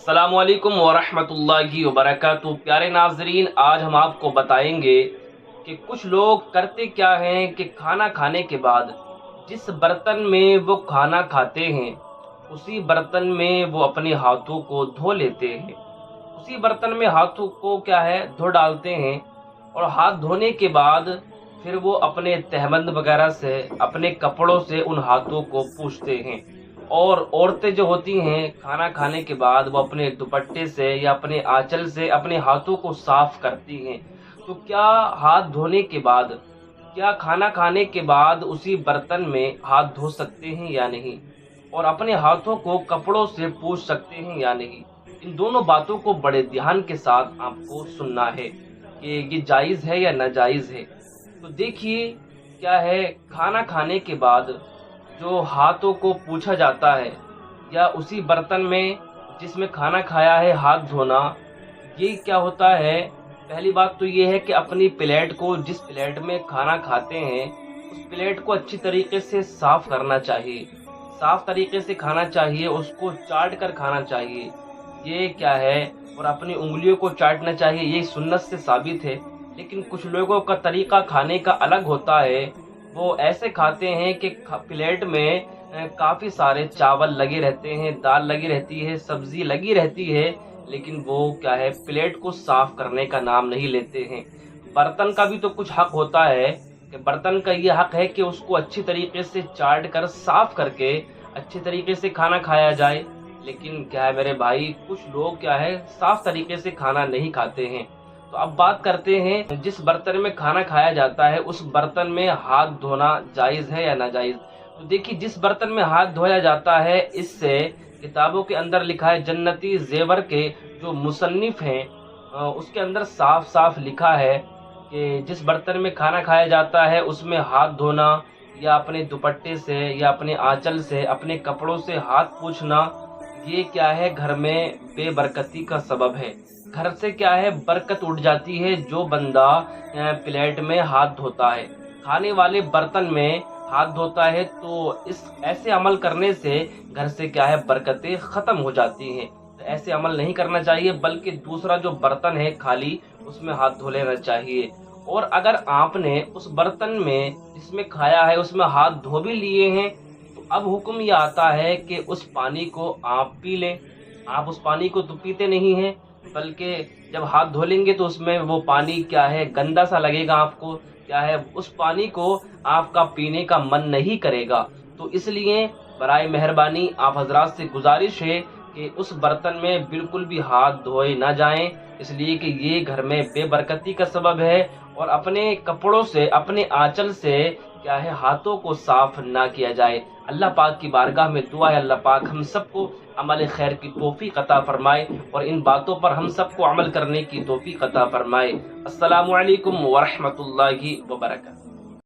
अस्सलामु अलैकुम वरहमतुल्लाहि वबरकातुहू। प्यारे नाजरीन, आज हम आपको बताएंगे कि कुछ लोग करते क्या हैं कि खाना खाने के बाद जिस बर्तन में वो खाना खाते हैं उसी बर्तन में वो अपने हाथों को धो लेते हैं। उसी बर्तन में हाथों को धो डालते हैं और हाथ धोने के बाद फिर वो अपने तहबंद वगैरह से, अपने कपड़ों से उन हाथों को पूछते हैं। और औरतें जो होती हैं खाना खाने के बाद वो अपने दुपट्टे से या अपने आंचल से अपने हाथों को साफ करती हैं। तो क्या हाथ धोने के बाद, क्या खाना खाने के बाद उसी बर्तन में हाथ धो सकते हैं या नहीं, और अपने हाथों को कपड़ों से पूछ सकते हैं या नहीं? इन दोनों बातों को बड़े ध्यान के साथ आपको सुनना है कि ये जायज़ है या नाजायज़ है। तो देखिए, क्या है, खाना खाने के बाद जो हाथों को पूछा जाता है या उसी बर्तन में जिसमें खाना खाया है हाथ धोना, ये क्या होता है? पहली बात तो ये है कि अपनी प्लेट को, जिस प्लेट में खाना खाते हैं उस प्लेट को अच्छी तरीके से साफ करना चाहिए। साफ तरीके से खाना चाहिए, उसको चाट कर खाना चाहिए। ये क्या है, और अपनी उंगलियों को चाटना चाहिए, ये सुन्नत से साबित है। लेकिन कुछ लोगों का तरीका खाने का अलग होता है। वो ऐसे खाते हैं कि प्लेट में काफ़ी सारे चावल लगे रहते हैं, दाल लगी रहती है, सब्जी लगी रहती है, लेकिन वो प्लेट को साफ करने का नाम नहीं लेते हैं। बर्तन का भी तो कुछ हक होता है कि बर्तन का ये हक है कि उसको अच्छी तरीके से चाट कर, साफ करके अच्छी तरीके से खाना खाया जाए। लेकिन मेरे भाई, कुछ लोग साफ तरीके से खाना नहीं खाते हैं। तो अब बात करते हैं, जिस बर्तन में खाना खाया जाता है उस बर्तन में हाथ धोना जायज़ है या नाजायज़? तो देखिए, जिस बर्तन में हाथ धोया जाता है, इससे किताबों के अंदर लिखा है, जन्नती ज़ेवर के जो मुसन्निफ हैं उसके अंदर साफ साफ लिखा है कि जिस बर्तन में खाना खाया जाता है उसमें हाथ धोना या अपने दुपट्टे से या अपने आंचल से, अपने कपड़ों से हाथ पूछना, ये घर में बेबरकती का सबब है। घर से बरकत उठ जाती है जो बंदा प्लेट में हाथ धोता है, खाने वाले बर्तन में हाथ धोता है। तो इस ऐसे अमल करने से घर से बरकतें ख़त्म हो जाती हैं। तो ऐसे अमल नहीं करना चाहिए, बल्कि दूसरा जो बर्तन है खाली, उसमें हाथ धो लेना चाहिए। और अगर आपने उस बर्तन में जिसमें खाया है उसमें हाथ धो भी लिए हैं, तो अब हुक्म ये आता है कि उस पानी को आप पी लें। आप उस पानी को तो पीते नहीं हैं, बल्कि जब हाथ धो लेंगे तो उसमें वो पानी गंदा सा लगेगा आपको। उस पानी को आपका पीने का मन नहीं करेगा। तो इसलिए बराए मेहरबानी आप हजरात से गुजारिश है कि उस बर्तन में बिल्कुल भी हाथ धोए ना जाएं, इसलिए कि ये घर में बेबरकती का सबब है। और अपने कपड़ों से, अपने आंचल से हाथों को साफ ना किया जाए। अल्लाह पाक की बारगाह में दुआ है, अल्लाह पाक हम सबको अमल खैर की तौफीक अता फरमाए और इन बातों पर हम सबको अमल करने की तौफीक अता फरमाए। अस्सलामु अलैकुम वरहमतुल्लाहि वबरकातुहू।